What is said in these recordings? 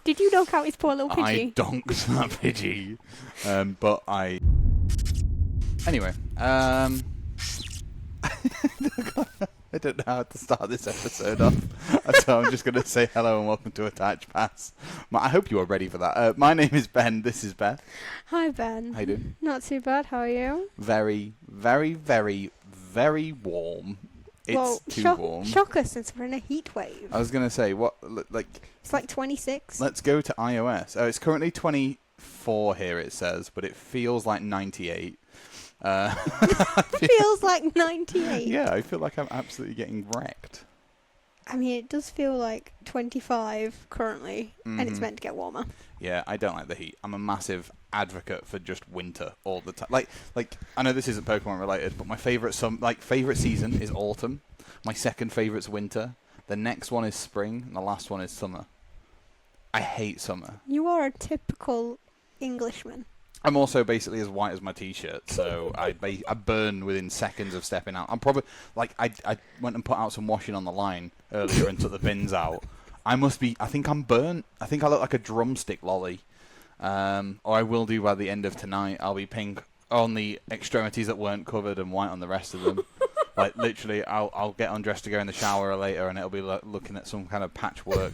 Did you knock out his poor little Pidgey? I donked that Pidgey. But I... Anyway, I don't know how to start this episode off, so I'm just going to say hello and welcome to Attach Pass. I hope you are ready for that. My name is Ben, this is Beth. Hi, Ben. How you doing? Not too bad, how are you? Very, very, very, very warm. It's too warm. Shock us since we're in a heat wave. I was going to say, It's like 26. Let's go to iOS. Oh, it's currently 24 here, it says, but it feels like 98. Feels like 98. Yeah, I feel like I'm absolutely getting wrecked. I mean, it does feel like 25 currently, and it's meant to get warmer. Yeah, I don't like the heat. I'm a massive advocate for just winter all the time. Like I know this isn't Pokemon related, but my favorite season is autumn. My second favorite's winter. The next one is spring, and the last one is summer. I hate summer. You are a typical Englishman. I'm also basically as white as my t-shirt, so I burn within seconds of stepping out. I'm probably I went and put out some washing on the line earlier and took the bins out. I think I'm burnt. I think I look like a drumstick lolly. Or I will do by the end of tonight. I'll be pink on the extremities that weren't covered and white on the rest of them. Like literally, I'll get undressed to go in the shower later, and it'll be like looking at some kind of patchwork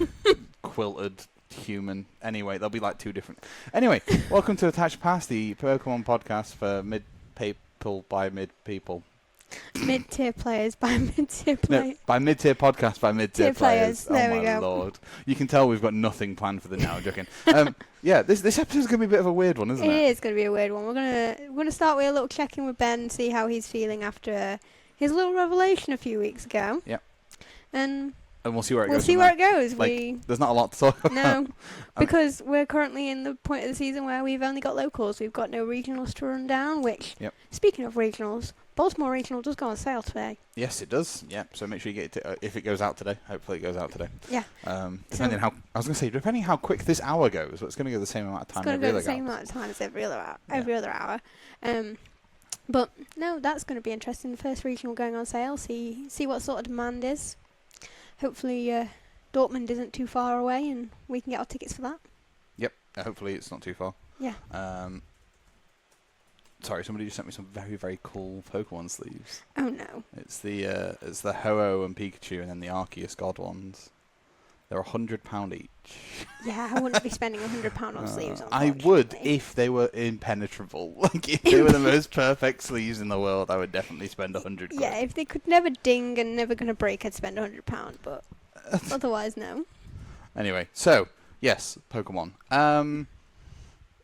quilted human. Anyway, there'll be like two different. Anyway, welcome to Attach Pass, the Pokemon podcast for mid-people by mid-people. Mid-tier players by mid-tier players. No, by mid-tier podcast by mid-tier players. There oh we my go. lord! You can tell we've got nothing planned for the now. Joking. Yeah, this episode's gonna be a bit of a weird one, isn't it? It is going to be a weird one. We're gonna start with a little check-in with Ben, see how he's feeling after his little revelation a few weeks ago. Yep. And we'll see where it goes. We'll see where it goes. There's not a lot to talk about. No, because we're currently in the point of the season where we've only got locals. We've got no regionals to run down, which, speaking of regionals, Baltimore Regional does go on sale today. Yes, it does. Yeah, so make sure you get it if it goes out today. Hopefully it goes out today. Yeah. Depending how quick this hour goes, it's going to go the same amount of time. It's going to go the same amount of time as every other hour. But no, that's going to be interesting. The first regional going on sale. See what sort of demand is. Hopefully, Dortmund isn't too far away, and we can get our tickets for that. Yep. Hopefully, it's not too far. Yeah. Sorry, somebody just sent me some very, very cool Pokemon sleeves. Oh no. It's the Ho-Oh and Pikachu, and then the Arceus God ones. They're £100 each. Yeah, I wouldn't be spending £100 on sleeves. I would if they were impenetrable. Like if they were the most perfect sleeves in the world, I would definitely spend £100. Yeah, if they could never ding and never gonna break, I'd spend £100. But otherwise, no. Anyway, so yes, Pokemon.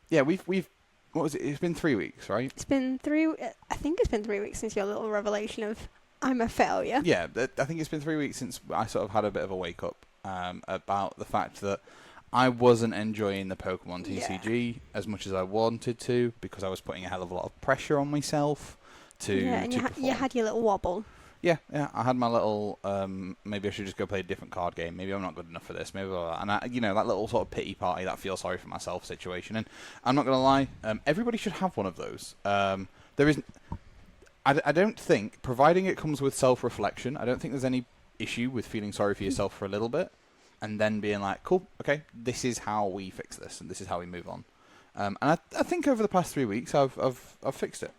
Yeah, we've. What was it? It's been 3 weeks, right? It's been 3. I think it's been 3 weeks since your little revelation of I'm a failure. Yeah, I think it's been 3 weeks since I sort of had a bit of a wake up about the fact that I wasn't enjoying the Pokemon TCG as much as I wanted to because I was putting a hell of a lot of pressure on myself to. Yeah, and you had your little wobble. Yeah, I had my little. Maybe I should just go play a different card game. Maybe I'm not good enough for this. Maybe, and that little sort of pity party, that feel sorry for myself situation. And I'm not gonna lie, everybody should have one of those. There isn't. I don't think, providing it comes with self-reflection, I don't think there's any issue with feeling sorry for yourself for a little bit, and then being like, cool, okay, this is how we fix this, and this is how we move on. And I think over the past 3 weeks, I've fixed it.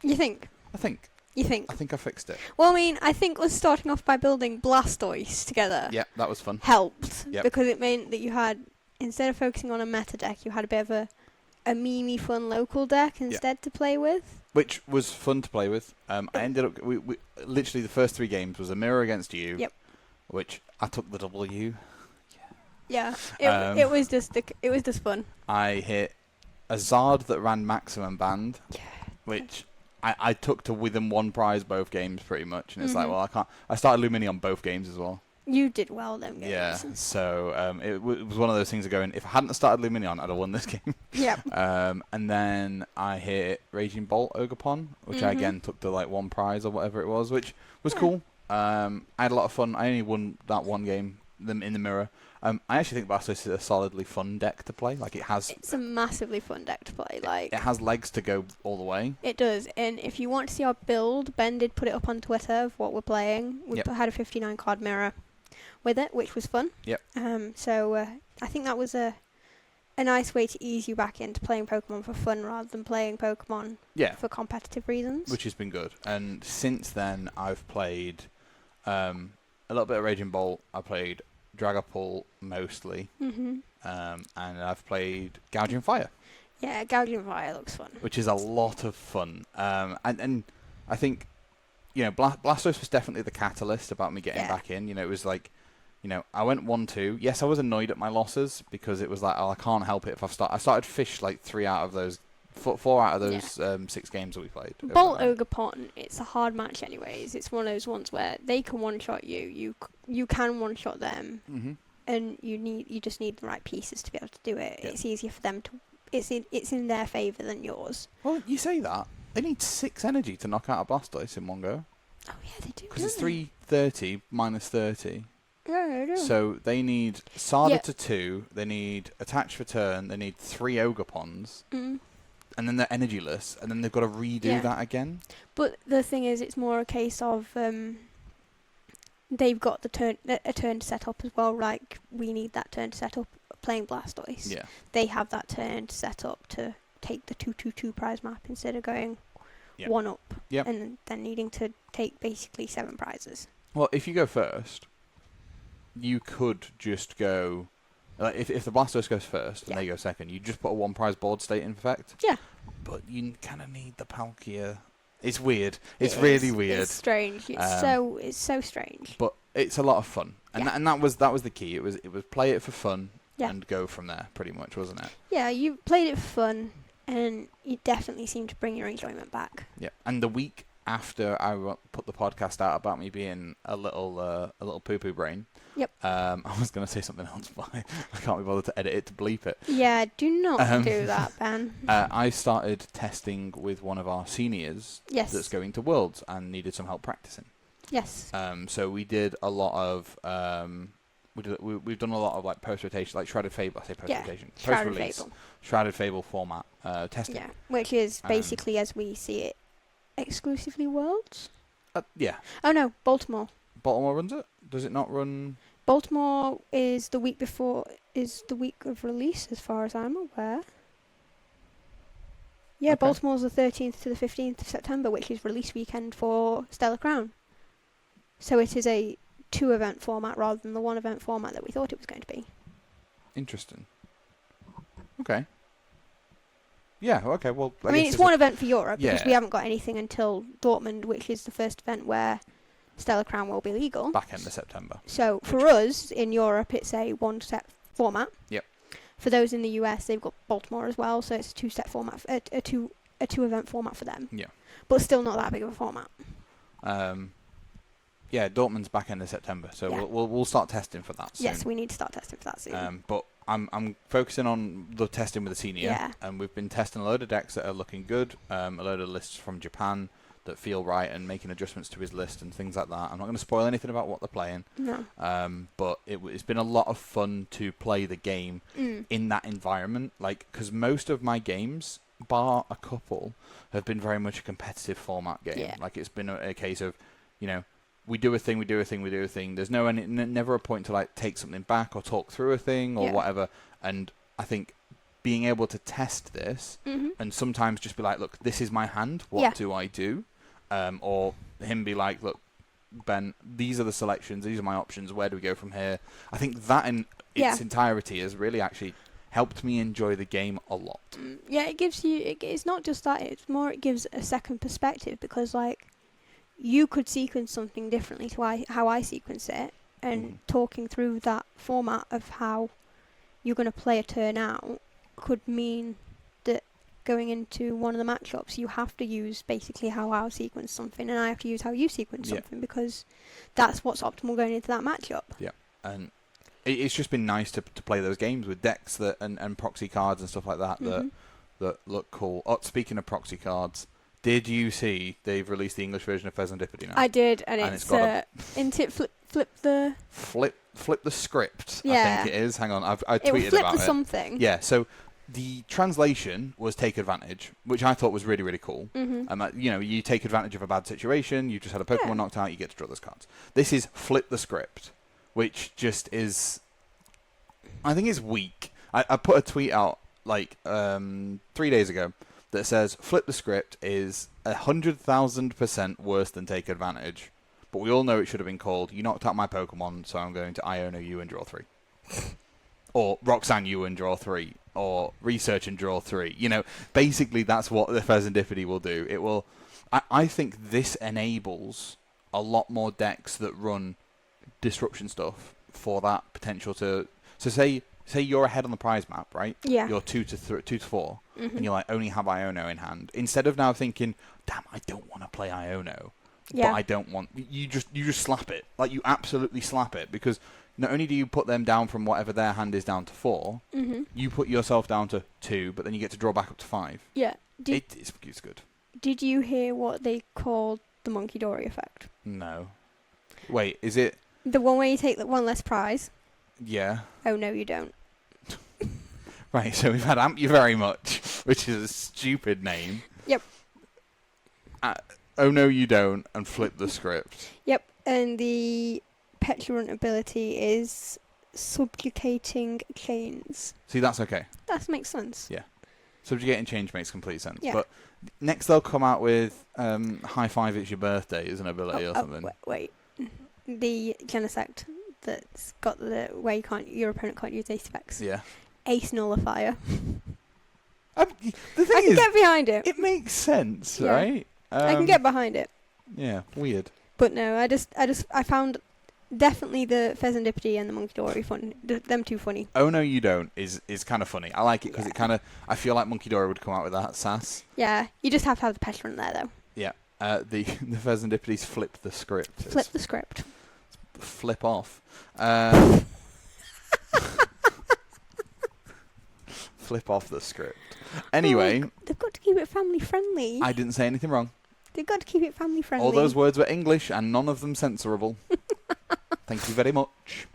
You think? You think? I think I fixed it. Well, I mean, I think us starting off by building Blastoise together. Yeah, that was fun. Helped. Yep. Because it meant that you had, instead of focusing on a meta deck, you had a bit of a memey fun local deck instead to play with. Which was fun to play with. I ended up, we literally the first 3 games was a mirror against you. Yep. Which I took the W. Yeah. It was just fun. I hit a Zard that ran maximum band. Yeah. Which I took to within 1 prize both games pretty much, and it's like, well, I can't. I started Lumini on both games as well. You did well them games. Yeah, so it was one of those things of going, if I hadn't started Lumini on, I'd have won this game. Yep. And then I hit Raging Bolt Ogerpon, which I again took to like 1 prize or whatever it was, which was cool. I had a lot of fun. I only won that 1 game in the mirror. I actually think Blastoise is a solidly fun deck to play. Like it's a massively fun deck to play. Like it has legs to go all the way. It does. And if you want to see our build, Ben did put it up on Twitter of what we're playing. We had a 59 card mirror. with it, which was fun. Yep. So I think that was a nice way to ease you back into playing Pokemon for fun rather than playing Pokemon for competitive reasons. Which has been good. And since then, I've played a little bit of Raging Bolt. I played Dragapult mostly. And I've played Gouging Fire. Yeah, Gouging Fire looks fun. Which is a lot of fun. And I think, Blastoise was definitely the catalyst about me getting back in. It was like, I went 1-2. Yes, I was annoyed at my losses because it was like, I can't help it if I started Fish like 4 out of those 6 games that we played. Bolt Ogerpon, it's a hard match anyways. It's one of those ones where they can one-shot you. You can one-shot them. And you just need the right pieces to be able to do it. It's easier for them to... It's in their favour than yours. Well, you say that. They need 6 energy to knock out a Blastoise in one go. Oh, yeah, they do. Because it's 330 minus 30. Yeah, they do. So they need Sada to 2, they need Attach for turn, they need 3 Ogerpons, and then they're energyless, and then they've got to redo that again. But the thing is, it's more a case of they've got a turn to set up as well. Like, we need that turn to set up playing Blastoise. Yeah. They have that turn to set up to take the 2/2/2 prize map instead of going 1 up and then needing to take basically 7 prizes. Well, if you go first, you could just go... Like, if the Blastoise goes first and they go second, you just put a 1 prize board state in effect. Yeah. But you kind of need the Palkia. It's weird. It's really weird. It's strange. It's so strange. But it's a lot of fun, and that was the key. It was play it for fun and go from there, pretty much, wasn't it? Yeah, you played it for fun, and you definitely seemed to bring your enjoyment back. Yeah, and the week after I put the podcast out about me being a little poo-poo brain. Yep. I was going to say something else, but I can't be bothered to edit it to bleep it. Yeah, do not do that, Ben. I started testing with one of our seniors that's going to Worlds and needed some help practicing. Yes. So we did a lot of we've done a lot of like post rotation, like Shrouded Fable. I say post rotation, post release, Shrouded Fable format testing. Yeah, which is basically as we see it, exclusively Worlds. Yeah. Oh no, Baltimore. Baltimore runs it. Does it not run? Baltimore is the week of release, as far as I'm aware. Yeah, okay. Baltimore's the 13th to the 15th of September, which is release weekend for Stellar Crown. So it is a 2-event format rather than the 1-event format that we thought it was going to be. Interesting. Okay. Yeah, okay, well... I mean, it's one event for Europe, because we haven't got anything until Dortmund, which is the first event where Stellar Crown will be legal. Back end of September. So, for us, in Europe, it's a 1-step format. Yep. For those in the US, they've got Baltimore as well, so it's a 2-step format, a 2-event format for them. Yeah. But still not that big of a format. Yeah, Dortmund's back end of September, so we'll start testing for that soon. Yes, we need to start testing for that soon. But I'm focusing on the testing with the senior, and we've been testing a load of decks that are looking good, a load of lists from Japan that feel right, and making adjustments to his list and things like that. I'm not going to spoil anything about what they're playing. No. But it's been a lot of fun to play the game in that environment, like because most of my games, bar a couple, have been very much a competitive format game. Yeah. Like it's been a case of, we do a thing, we do a thing, we do a thing. There's never a point to like take something back or talk through a thing or whatever. And I think being able to test this and sometimes just be like, look, this is my hand. What do I do? Or him be like, look, Ben, these are the selections. These are my options. Where do we go from here? I think that in its entirety has really actually helped me enjoy the game a lot. Yeah, it gives you... It's not just that. It's more it gives a second perspective because, like, you could sequence something differently to how I sequence it, and talking through that format of how you're going to play a turn out could mean that going into one of the matchups you have to use basically how I'll sequence something, and I have to use how you sequence something because that's what's optimal going into that matchup. Yeah, and it's just been nice to play those games with decks that and proxy cards and stuff like that that look cool. Oh, speaking of proxy cards, did you see they've released the English version of Serendipity now? I did, and it's got flip the script. Yeah. I think it is. Hang on, I tweeted flip about the it. Something. Yeah, so the translation was take advantage, which I thought was really, really cool. You take advantage of a bad situation. You just had a Pokemon knocked out. You get to draw those cards. This is flip the script, which just is, I think it's weak. I put a tweet out like 3 days ago that says flip the script is 100,000% worse than take advantage, but we all know it should have been called you knocked out my Pokemon, so I'm going to Iono you and draw 3, or Roxanne you and draw 3, or research and draw 3. You know, basically that's what the Pheasantipity will do. It will. I think this enables a lot more decks that run disruption stuff for that potential to. So say you're ahead on the prize map, right? Yeah. You're 2 to 4, and you're like only have Iono in hand. Instead of now thinking, damn, I don't want to play Iono, but I don't want. You just slap it, like you absolutely slap it, because not only do you put them down from whatever their hand is down to 4, you put yourself down to 2, but then you get to draw back up to 5. Yeah. It's good. Did you hear what they called the Monkey Dory effect? No. Wait, is it the one where you take one less prize? Yeah. Oh no, you don't. Right, so we've had Amp You Very Much, which is a stupid name. Yep. Oh no, you don't, and flip the script. Yep, and the petulant ability is subjugating chains. See, that's okay. That makes sense. Yeah. Subjugating change makes complete sense. Yeah. But next they'll come out with High Five It's Your Birthday as an ability or something. Wait. The Genesect that's got the way your opponent can't use ace effects. Yeah. Ace Nullifier. The thing I can is, get behind it. it makes sense, Yeah. right? I can get behind it. Yeah, weird. But no, I found definitely the Pheasantipity and the Monkey Dory fun. Them two funny. Oh no, you don't is kind of funny. I like it because it kind of. I feel like Monkey Dory would come out with that sass. Yeah, you just have to have the petulant there though. Yeah. The Pheasantipities flip the script. Flip the script. Flip off. Flip off the script. Anyway. Oh, they've got to keep it family friendly. I didn't say anything wrong. They've got to keep it family friendly. All those words were English and none of them censorable. Thank you very much.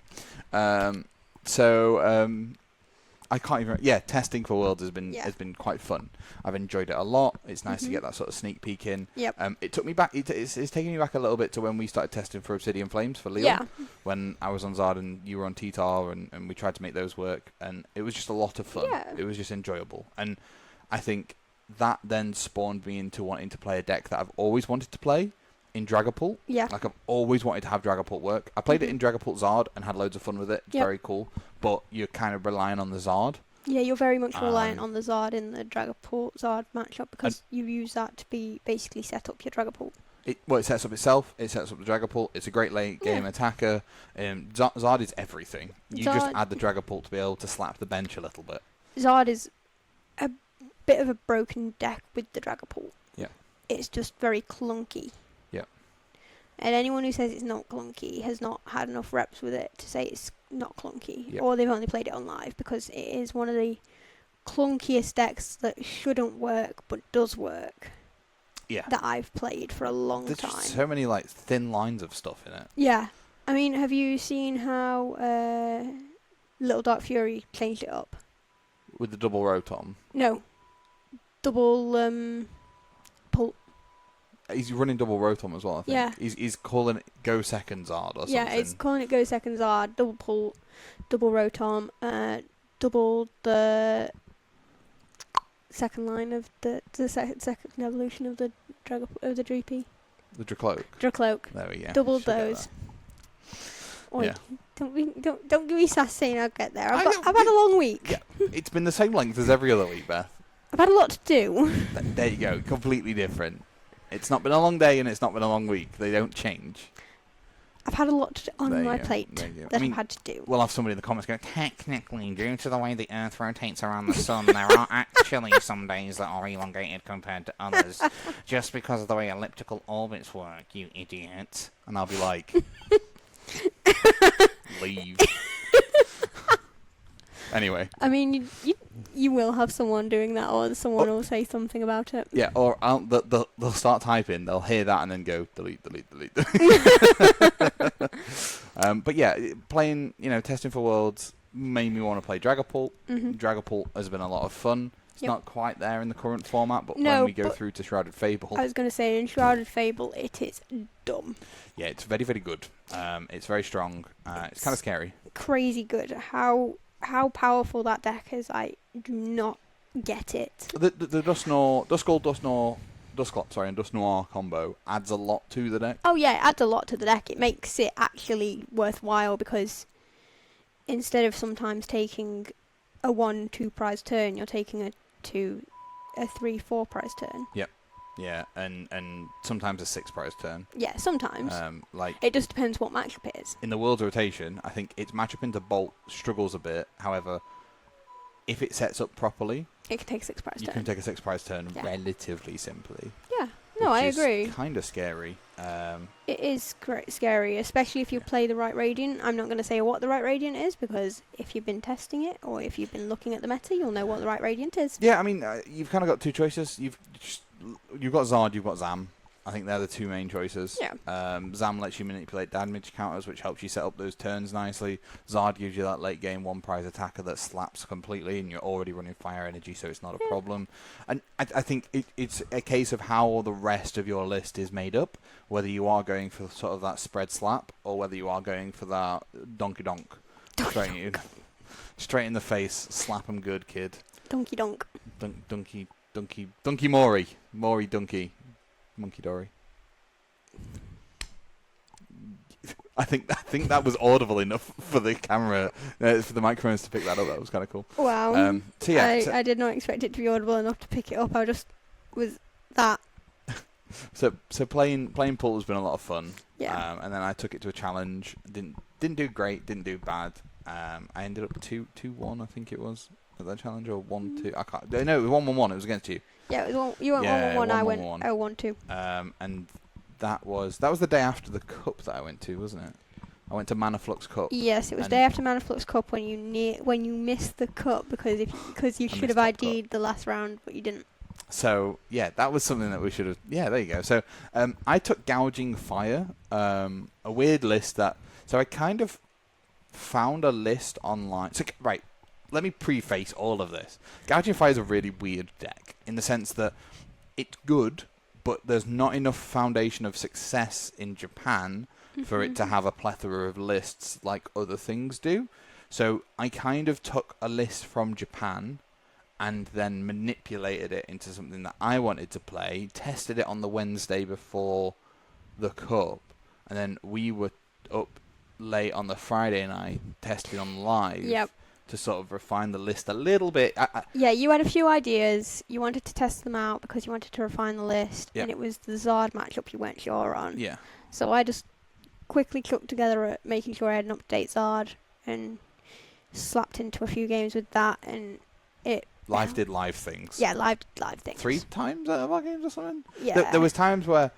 I can't even. Yeah, testing for Worlds has been quite fun. I've enjoyed it a lot. It's nice to get that sort of sneak peek in. Yep. It took me back. It's taking me back a little bit to when we started testing for Obsidian Flames for Leon. Yeah. When I was on Zard and you were on T-Tar and we tried to make those work, and it was just a lot of fun. Yeah. It was just enjoyable, and I think that then spawned me into wanting to play a deck that I've always wanted to play in Dragapult. Yeah. Like I've always wanted to have Dragapult work. I played it in Dragapult Zard and had loads of fun with it. It's very cool, but you're kind of relying on the Zard. Yeah, you're very much reliant on the Zard in the Dragapult Zard matchup because you use that to be basically set up your Dragapult. It sets up itself. It sets up the Dragapult. It's a great late game attacker. Zard is everything. You just add the Dragapult to be able to slap the bench a little bit. Zard is a bit of a broken deck with the Dragapult. Yeah. It's just very clunky. Yeah. And anyone who says it's not clunky has not had enough reps with it to say it's not clunky. Yep. Or they've only played it on live because it is one of the clunkiest decks that shouldn't work but does work. Yeah. That I've played for a long There's time. just so many like thin lines of stuff in it. Yeah. I mean, have you seen how Little Dark Fury changed it up? With the double Rotom. No. Double pull. He's running double Rotom as well, I think. Yeah. He's calling it Go Second Zard or something. Yeah, it's calling it Go Second Zard, double pull, double Rotom, double the second line of the second evolution of the Dreepy. The Dracloak. Dracloak. There we go. Double those. Oi, Yeah. Don't give me sass saying I'll get there. I've had a long week. Yeah. It's been the same length as every other week, Beth. I've had a lot to do. There you go. Completely different. It's not been a long day and it's not been a long week. They don't change. I've had a lot on There my you go. plate There you go. that I mean, I've had to do. We'll have somebody in the comments go, technically, due to the way the Earth rotates around the Sun, there are actually some days that are elongated compared to others, just because of the way elliptical orbits work, you idiot. And I'll be like, leave. Anyway. I mean, you will have someone doing that, or someone will say something about it. Yeah, or they'll start typing, they'll hear that and then go, delete. But yeah, playing, testing for Worlds made me want to play Dragapult. Mm-hmm. Dragapult has been a lot of fun. It's not quite there in the current format, but No, when we go but through to Shrouded Fable... I was going to say, in Shrouded Fable, it is dumb. Yeah, it's very, very good. It's very strong. It's kind of scary. Crazy good. How powerful that deck is, I do not get it. The Dusclops, and Dust Noir combo adds a lot to the deck. Oh yeah, it adds a lot to the deck. It makes it actually worthwhile because instead of sometimes taking a 1-2 prize turn, you're taking a 3-4 prize turn. Yep. Yeah, and sometimes a 6 prize turn. Yeah, sometimes. Like it just depends what matchup it is. In the World's Rotation, I think its matchup into Bolt struggles a bit. However, if it sets up properly, it can take a 6 prize turn. You can take a 6 prize turn relatively simply. Yeah, no, I agree. It's kind of scary. It is scary, especially if you play the right Radiant. I'm not going to say what the right Radiant is, because if you've been testing it or if you've been looking at the meta, you'll know what the right Radiant is. Yeah, I mean, you've kind of got two choices. You've got Zard, you've got Zam. I think they're the two main choices. Yeah. Zam lets you manipulate damage counters, which helps you set up those turns nicely. Zard gives you that late game 1 prize attacker that slaps completely, and you're already running fire energy, so it's not a problem. And I think it's a case of how the rest of your list is made up, whether you are going for sort of that spread slap, or whether you are going for that donkey donk. Straight in the face, slap 'em good, kid. Donkey donk. Donkey Mori. Mori donkey. Monkey Dory. I think that was audible enough for the camera, for the microphones to pick that up. That was kind of cool. Wow. So yeah, I did not expect it to be audible enough to pick it up. I just was that. So playing pool has been a lot of fun. Yeah. And then I took it to a challenge. Didn't do great. Didn't do bad. I ended up 2-1. I think it was at that challenge, or 1-2. I can't. No, it was 1-1. It was against you. Yeah, it was you went 1-1. I went 0-1-2. And that was the day after the cup that I went to, wasn't it? I went to Mana Flux Cup. Yes, it was day after Mana Flux Cup when you missed the cup because you should have ID'd the last round, but you didn't. So yeah, that was something that we should have. Yeah, there you go. So I took Gouging Fire, a weird list that. So I kind of found a list online. So right. Let me preface all of this. Gouging Fire is a really weird deck in the sense that it's good, but there's not enough foundation of success in Japan for it to have a plethora of lists like other things do. So I kind of took a list from Japan and then manipulated it into something that I wanted to play, tested it on the Wednesday before the Cup, and then we were up late on the Friday night testing on live. Yep. To sort of refine the list a little bit. Yeah, you had a few ideas. You wanted to test them out because you wanted to refine the list, and it was the Zard matchup you weren't sure on. Yeah. So I just quickly chucked together making sure I had an up-to-date Zard and slapped into a few games with that, and it... Live did live things. Yeah, live things. 3 times out of our games or something? Yeah. There was times where...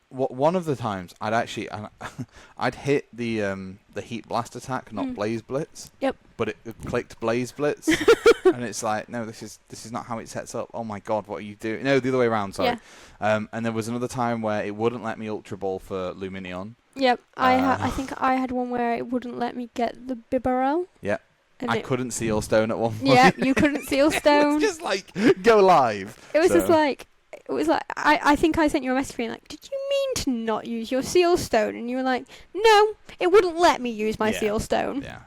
one of the times I'd hit the Heat Blast attack, not Blaze Blitz. Yep. But it clicked Blaze Blitz, and it's like, no, this is not how it sets up. Oh my god, what are you doing? No, the other way around. Sorry. Yeah. And there was another time where it wouldn't let me Ultra Ball for Luminion. Yep. I think I had one where it wouldn't let me get the Bibarel. Yeah. I couldn't Seal Stone at one point. Yeah, you couldn't Seal Stone. It was just like, go live. It was just like. It was like, I think I sent you a message being like, did you mean to not use your Seal Stone? And you were like, no, it wouldn't let me use my Seal Stone. Yeah.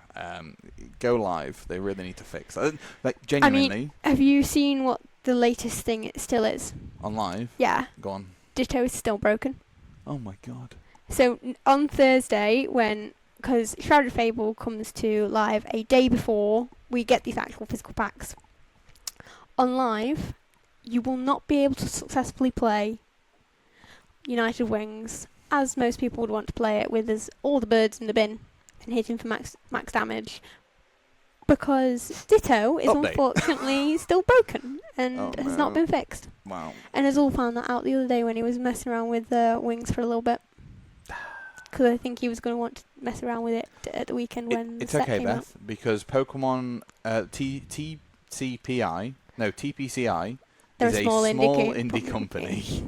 Go live. They really need to fix that. Like, genuinely. I mean, have you seen what the latest thing it still is? On live? Yeah. Go on. Ditto is still broken. Oh my god. So, on Thursday, because Shrouded Fable comes to live a day before we get these actual physical packs, on live... you will not be able to successfully play United Wings as most people would want to play it with as all the birds in the bin and hitting for max damage, because Ditto is unfortunately still broken and has not been fixed. Wow. And Azul found that out the other day when he was messing around with Wings for a little bit, because I think he was going to want to mess around with it at the weekend when the set came out. Because Pokemon TPCI They're is a small indie company.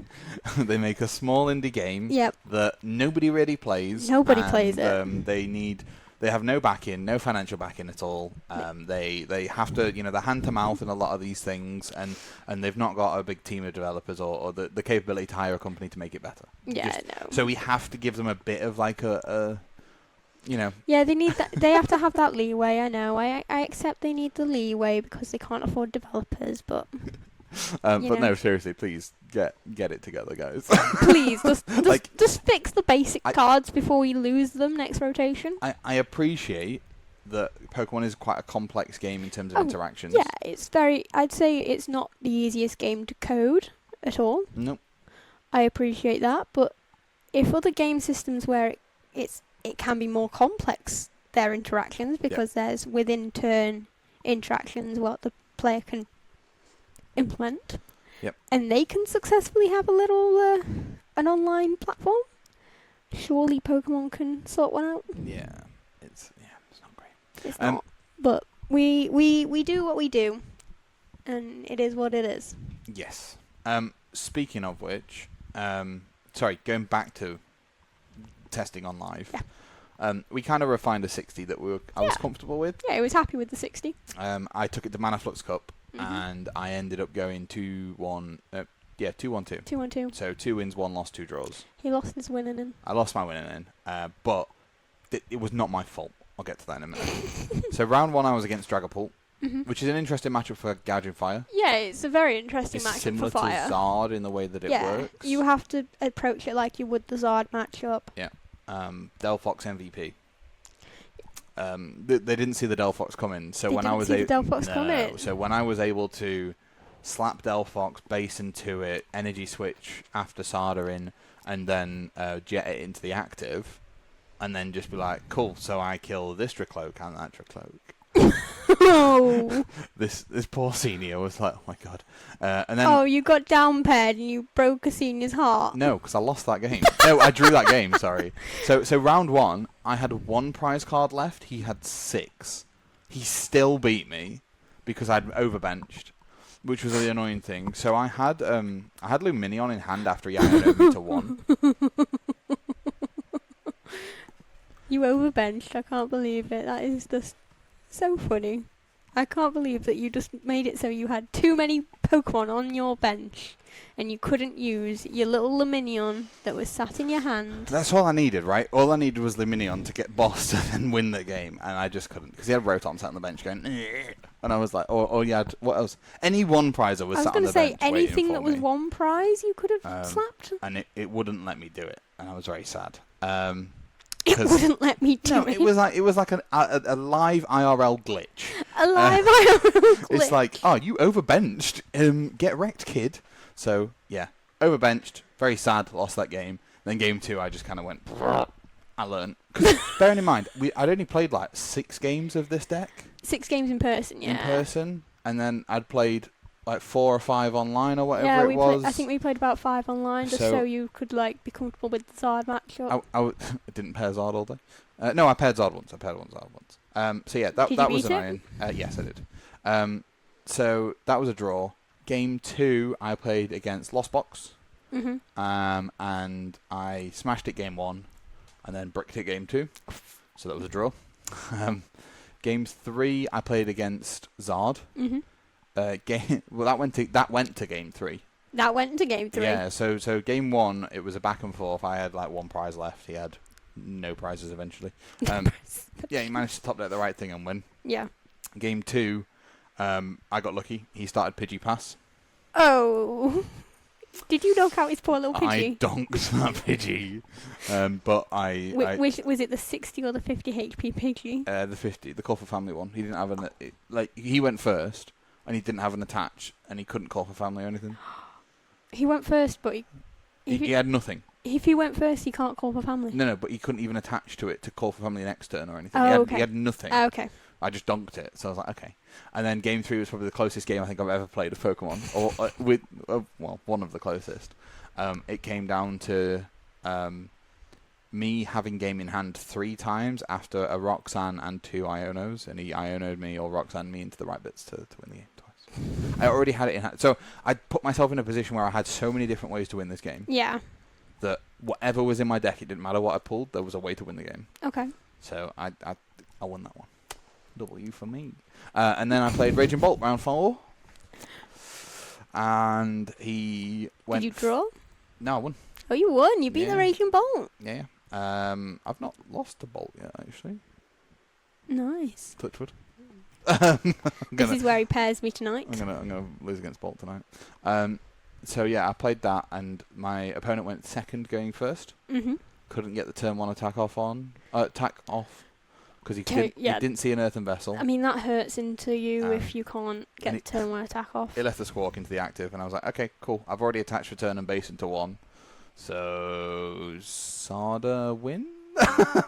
They make a small indie game that nobody really plays. Nobody plays it. They need They have no backing, no financial backing at all. They have to, they're hand to mouth in a lot of these things, and they've not got a big team of developers or the capability to hire a company to make it better. Yeah, no. So we have to give them a bit of like a. Yeah, they need that. They have to have that leeway. I know. I accept they need the leeway because they can't afford developers. But no, seriously, please get it together, guys. Please, just fix the basic cards before we lose them next rotation. I appreciate that Pokemon is quite a complex game in terms of interactions. Yeah, it's very. I'd say it's not the easiest game to code at all. Nope. I appreciate that, but if other game systems where it can be more complex, their interactions, because there's within turn interactions what the player can implement. Yep. And they can successfully have a little an online platform. Surely Pokemon can sort one out. Yeah, it's not great. It's not. But we do what we do, and it is what it is. Yes. Speaking of which, going back to testing on live. Yeah. We kind of refined a 60 that I was comfortable with. Yeah, I was happy with the 60. I took it to Manaflux Cup, and I ended up going 2-1. 2-1-2. 2-1-2. So 2 wins, 1 loss, 2 draws. He lost his winning in. I lost my winning in, but it was not my fault. I'll get to that in a minute. So round 1, I was against Dragapult, which is an interesting matchup for Gouging Fire. Yeah, it's a very interesting It's matchup similar for Fire. to Zard in the way that it works. You have to approach it like you would the Zard matchup. Yeah. Delphox MVP. They didn't see the Delphox coming, so when I was so when I was able to slap Delphox, base into it, energy switch after Sada in, and then jet it into the active, and then just be like, cool, so I kill this Dracloak and that Dracloak. Oh. This poor senior was like, oh my god. And then you got down paired and you broke a senior's heart. No, because I lost that game. No, I drew that game. Sorry. So round 1, I had 1 prize card left. He had 6. He still beat me because I'd overbenched, which was the annoying thing. So I had Luminion in hand after he outnumbered me to 1. You overbenched. I can't believe it. That is just so funny. I can't believe that you just made it so you had too many Pokemon on your bench and you couldn't use your little Luminion that was sat in your hand. That's all I needed, right? All I needed was Luminion to get bossed and then win the game, and I just couldn't because he had Rotom sat on the bench going, "Ugh." And I was like, what else? Any 1 prizer was sat on the bench. I was going to say anything that was 1 prize you could have slapped. And it wouldn't let me do it, and I was very sad. It wouldn't let me do it. It was like a live IRL glitch. A live IRL glitch. It's like, you overbenched. Get wrecked, kid. So yeah, overbenched. Very sad. Lost that game. Then game 2, I just kind of went. I learned. Because bearing in mind, I'd only played like 6 games of this deck. 6 games in person, yeah. In person, and then I'd played like 4 or 5 online or whatever it was. I think we played about 5 online just so you could like be comfortable with the Zard matchup. I didn't pair Zard all day. No, I paired Zard once. So yeah, that was annoying. Yes, I did. So that was a draw. Game 2, I played against Lost Box. And I smashed it game 1, and then bricked it game 2. So that was a draw. Game 3, I played against Zard. That went to game 3. That went to game 3. Yeah. So game 1, it was a back and forth. I had like 1 prize left. He had no prizes eventually. Yeah, he managed to top deck the right thing and win. Yeah. Game 2, I got lucky. He started Pidgey-Pass. Oh. Did you knock out his poor little Pidgey? I donked that Pidgey. But Which was it, the 60 or the 50 HP Pidgey? The 50, the Call for Family one. He didn't have he went first, and he didn't have an attach, and he couldn't call for family or anything. He went first, but he had nothing. If he went first, he can't call for family. No, but he couldn't even attach to it to call for family next turn or anything. Oh, he had nothing. Oh, okay. I just donked it, so I was like, okay. And then game 3 was probably the closest game I think I've ever played of Pokemon, or one of the closest. It came down to me having game in hand 3 times after a Roxanne and 2 Ionos, and he Ionoed me or Roxanne me into the right bits to win the game twice. I already had it in hand. So I put myself in a position where I had so many different ways to win this game. Yeah. That whatever was in my deck, it didn't matter what I pulled, there was a way to win the game. Okay. So I I won that one. W for me. And then I played Raging Bolt round 4. And he went... Did you draw? No, I won. Oh, you won. You beat the Raging Bolt. Yeah. I've not lost a Bolt yet, actually. Nice. Touchwood. This is where he pairs me tonight. I'm gonna lose against Bolt tonight. So yeah, I played that, and my opponent went second, going first. Mm-hmm. Couldn't get the turn 1 attack off because he didn't see an earthen vessel. I mean, that hurts into you if you can't get the turn 1 attack off. It left the Squawk into the active, and I was like, okay, cool. I've already attached return and base into 1, so Sada win.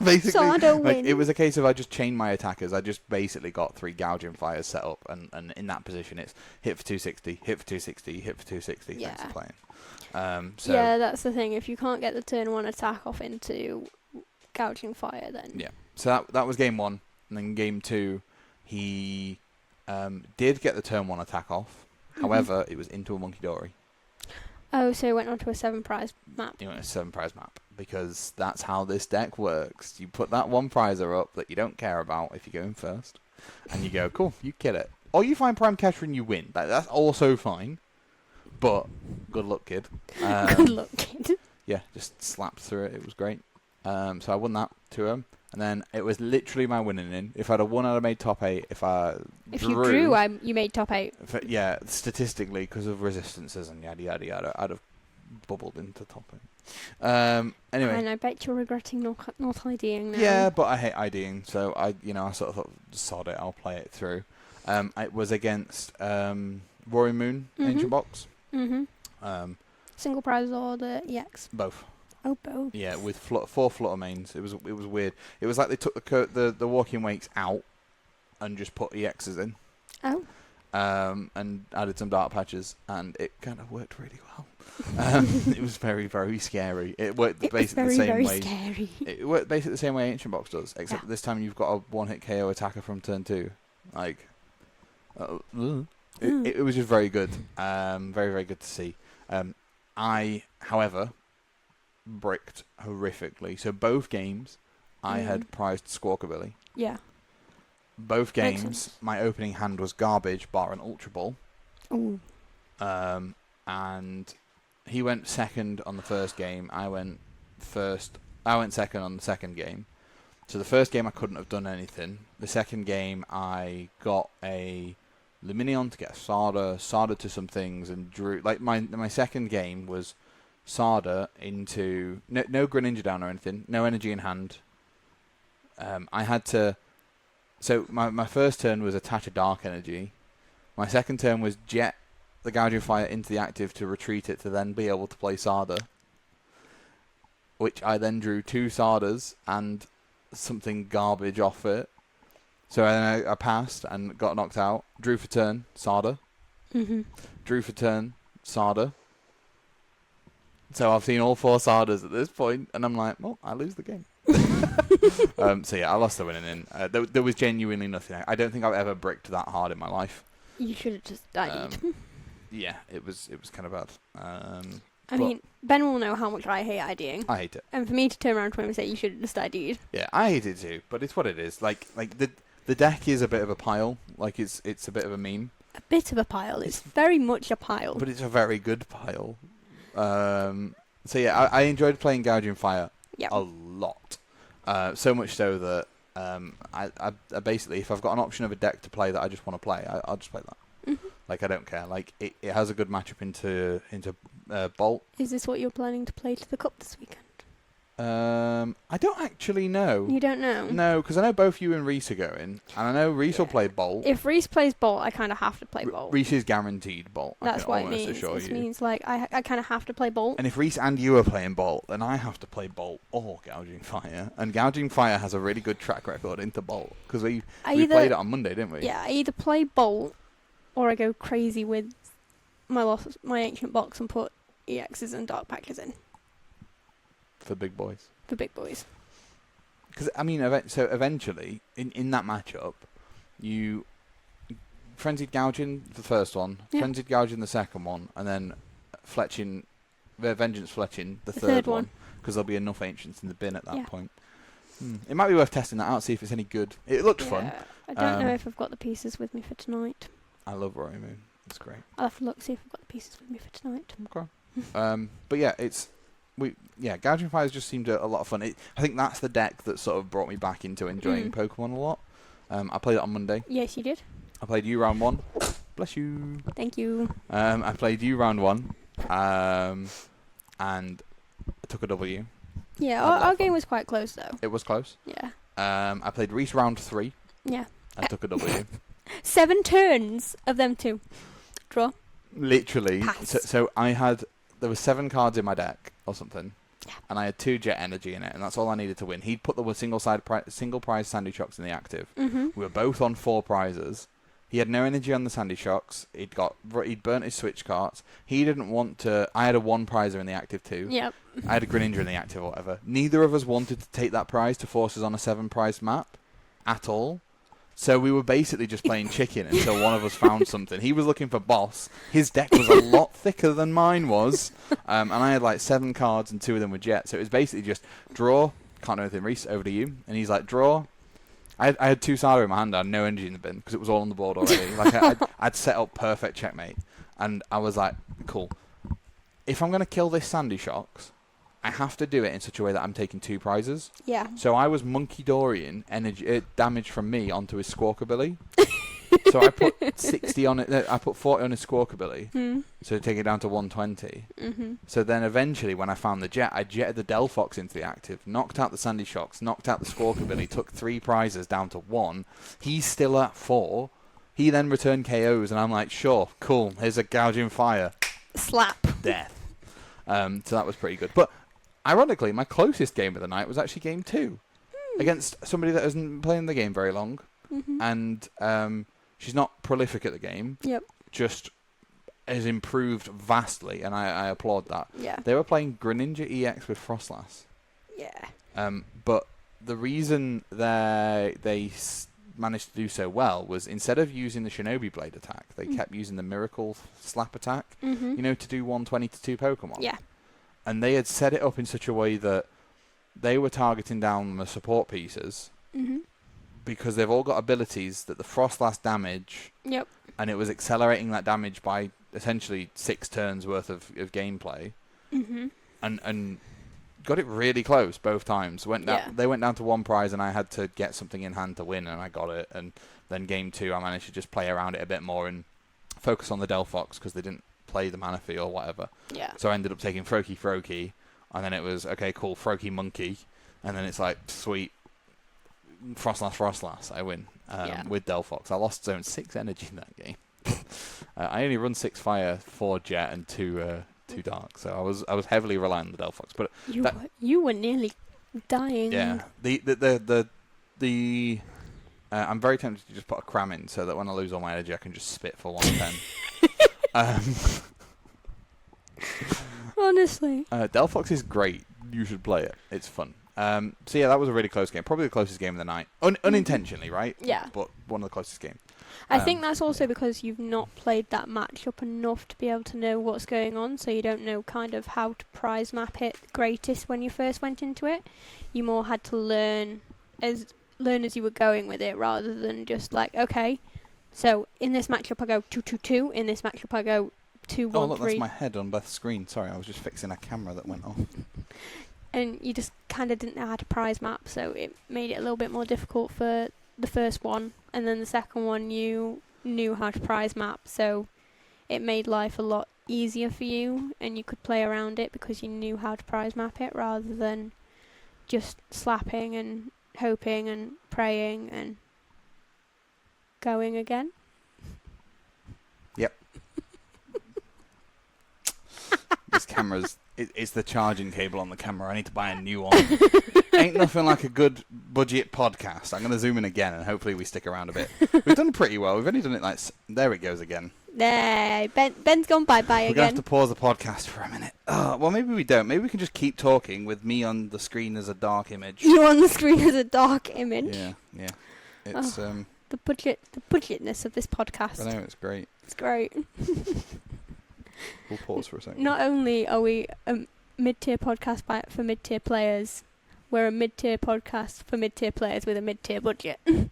Basically, Sada win. It was a case of I just chained my attackers. I just basically got 3 gouging fires set up, and in that position, it's hit for 260, hit for 260, hit for 260. Yeah. Thanks for playing. So yeah, that's the thing. If you can't get the turn 1 attack off into gouging fire, then yeah. So that was game 1, and then game 2, he did get the turn 1 attack off. Mm-hmm. However, it was into a Monkey Dory. Oh, so he went onto a 7 prize map. He went a 7 prize map, because that's how this deck works. You put that 1 prizer up that you don't care about if you're going first, and you go, cool, you kill it. Or you find Prime Catcher and you win. That's also fine, but good luck, kid. Good luck, kid. Yeah, just slapped through it. It was great. So I won that to him, and then it was literally my winning in. If I'd have won, I'd have made top 8. If you drew, you made top 8. Yeah, statistically, because of resistances and yada yada yada, I'd have bubbled into top 8. Anyway, and I bet you're regretting not IDing now. Yeah, but I hate IDing, so I sort of thought, sod it, I'll play it through. It was against Roaring Moon, Ancient Box. Mm-hmm. Single prize or the EX? Both. Oh, both. Yeah, with 4 flutter mains. It was weird. It was like they took the Walking Wakes out and just put EXs in. Oh. And added some dark patches, and it kind of worked really well. It was very, very scary. It worked basically the same way. Scary. It worked basically the same way Ancient Box does, except this time you've got a 1-hit KO attacker from turn 2. Like, it was just very good. Very, very good to see. I, however, bricked horrifically. So both games, I had prized Squawkabilly. Yeah. Both games, my opening hand was garbage, bar an Ultra Ball. Ooh. And he went second on the first game. I went second on the second game. So the first game I couldn't have done anything. The second game I got a Luminion to get a Sada to some things, and drew. Like my second game was Sada into no Greninja down or anything, no energy in hand. I had to. So my first turn was attach a Dark Energy. My second turn was jet the Gouging Fire into the active to retreat it to then be able to play Sada. Which I then drew 2 Sadas and something garbage off it. So I passed and got knocked out. Drew for turn, Sada. Mm-hmm. Drew for turn, Sada. So I've seen all 4 Sadas at this point, and I'm like, well, I lose the game. So yeah, I lost the winning in. There was genuinely nothing. I don't think I've ever bricked that hard in my life. You should have just died. Yeah, it was kind of bad. I mean, Ben will know how much I hate IDing. I hate it. And for me to turn around to him and say, you should have just ID'd. Yeah, I hate it too, but it's what it is. Like the deck is a bit of a pile. Like it's a bit of a meme. A bit of a pile. It's very much a pile. But it's a very good pile. So yeah, I enjoyed playing Gouging Fire a lot. So much so that I basically, if I've got an option of a deck to play that I just want to play, I'll just play that. Mm-hmm. Like, I don't care. Like, it has a good matchup into Bolt. Is this what you're planning to play to the Cup this weekend? I don't actually know. You don't know? No, because I know both you and Reese are going, and I know Reese will play Bolt. If Reese plays Bolt, I kind of have to play Bolt. Reese is guaranteed Bolt. That's what it means. It means, like, I kind of have to play Bolt. And if Reese and you are playing Bolt, then I have to play Bolt or Gouging Fire. And Gouging Fire has a really good track record into Bolt, because we played it on Monday, didn't we? Yeah, I either play Bolt or I go crazy with my Ancient Box and put EXs and Dark Patches in. For big boys. For big boys. Because, I mean, so eventually, in that matchup, you Frenzied Gouging the first one, Frenzied Gouging the second one, and then Vengeance Fletching the third one. Because there'll be enough Ancients in the bin at that point. It might be worth testing that out, see if it's any good. It looked fun. I don't know if I've got the pieces with me for tonight. I love Rory Moon. It's great. I'll have to look, see if I've got the pieces with me for tonight. Okay. But yeah, Gouging Fires just seemed a lot of fun. I think that's the deck that sort of brought me back into enjoying Pokemon a lot. I played it on Monday. Yes, you did. I played you round 1. Bless you. Thank you. I played you round 1. And I took a W. Yeah, our game was quite close though. It was close. Yeah. I played Reese round 3. Yeah. I took a W. 7 turns of them 2. Draw. Literally. Pass. So there were 7 cards in my deck or something. Yeah. And I had 2 Jet Energy in it, and that's all I needed to win. He'd put the single prize Sandy Shocks in the active. Mm-hmm. We were both on 4 prizes. He had no energy on the Sandy Shocks. He'd burnt his switch carts. He didn't want to. I had a 1 prizer in the active too. Yep. I had a Greninja in the active or whatever. Neither of us wanted to take that prize to force us on a 7 prize map at all. So we were basically just playing chicken until one of us found something. He was looking for boss. His deck was a lot thicker than mine was. And I had like 7 cards and 2 of them were Jet. So it was basically just draw. Can't do anything, Reese, over to you. And he's like, draw. I had 2 Sada in my hand. I had no energy in the bin because it was all on the board already. I'd set up perfect checkmate. And I was like, cool. If I'm going to kill this Sandy Shocks, I have to do it in such a way that I'm taking 2 prizes. Yeah. So I was Monkey Dorian energy damage from me onto his Squawkabilly. So I put 60 on it. I put 40 on his Squawkabilly. So to take it down to 120. Mm-hmm. So then eventually, when I found the Jet, I jetted the Delphox into the active, knocked out the Sandy Shocks, knocked out the Squawkabilly, took 3 prizes down to 1. He's still at 4. He then returned KOs, and I'm like, sure, cool. Here's a Gouging Fire. Slap. Death. So that was pretty good. But ironically, my closest game of the night was actually game 2 against somebody that hasn't been playing the game very long, and she's not prolific at the game. Yep. Just has improved vastly, and I applaud that. Yeah. They were playing Greninja EX with Frostlass. Yeah. But the reason they managed to do so well was instead of using the Shinobi Blade attack, they kept using the Miracle Slap attack, to do 120 to 2 Pokemon. Yeah. And they had set it up in such a way that they were targeting down the support pieces because they've all got abilities that the Frostlass damage, and it was accelerating that damage by essentially 6 turns worth of gameplay, and got it really close both times. They went down to 1 prize, and I had to get something in hand to win, and I got it. And then game 2, I managed to just play around it a bit more and focus on the Delphox because they didn't play the Manaphy or whatever. Yeah. So I ended up taking Froakie, and then it was, okay, cool, Froakie Monkey, and then it's like, sweet, Frostlass, I win with Delphox. I lost zone 6 energy in that game. I only run 6 fire, 4 Jet, and 2 Dark, so I was heavily relying on the Delphox. But you were nearly dying. Yeah. I'm very tempted to just put a cram in so that when I lose all my energy, I can just spit for 110. Honestly. Delphox is great. You should play it. It's fun. So yeah, that was a really close game. Probably the closest game of the night. Unintentionally, right? Yeah. But one of the closest games. I think that's also because you've not played that matchup enough to be able to know what's going on, so you don't know kind of how to prize map it greatest when you first went into it. You more had to learn as you were going with it, rather than just like, okay, so in this matchup I go 2-2-2, in this matchup I go 2-1-3. Oh, look, that's my head on Beth's screen. Sorry, I was just fixing a camera that went off. And you just kind of didn't know how to prize map, so it made it a little bit more difficult for the first one, and then the second one you knew how to prize map, so it made life a lot easier for you, and you could play around it because you knew how to prize map it, rather than just slapping and hoping and praying and going again. Yep. This camera's... It's the charging cable on the camera. I need to buy a new one. Ain't nothing like a good budget podcast. I'm going to zoom in again, and hopefully we stick around a bit. We've done pretty well. We've only done it like... There it goes again. There. Ben's gone bye-bye again. We're going to have to pause the podcast for a minute. Well, maybe we don't. Maybe we can just keep talking with me on the screen as a dark image. You on the screen as a dark image? Yeah. It's... the budgetness of this podcast. I know, it's great. It's great. We'll pause for a second. Not only are we a mid-tier podcast for mid-tier players, We're a mid-tier podcast for mid-tier players with a mid-tier budget. We've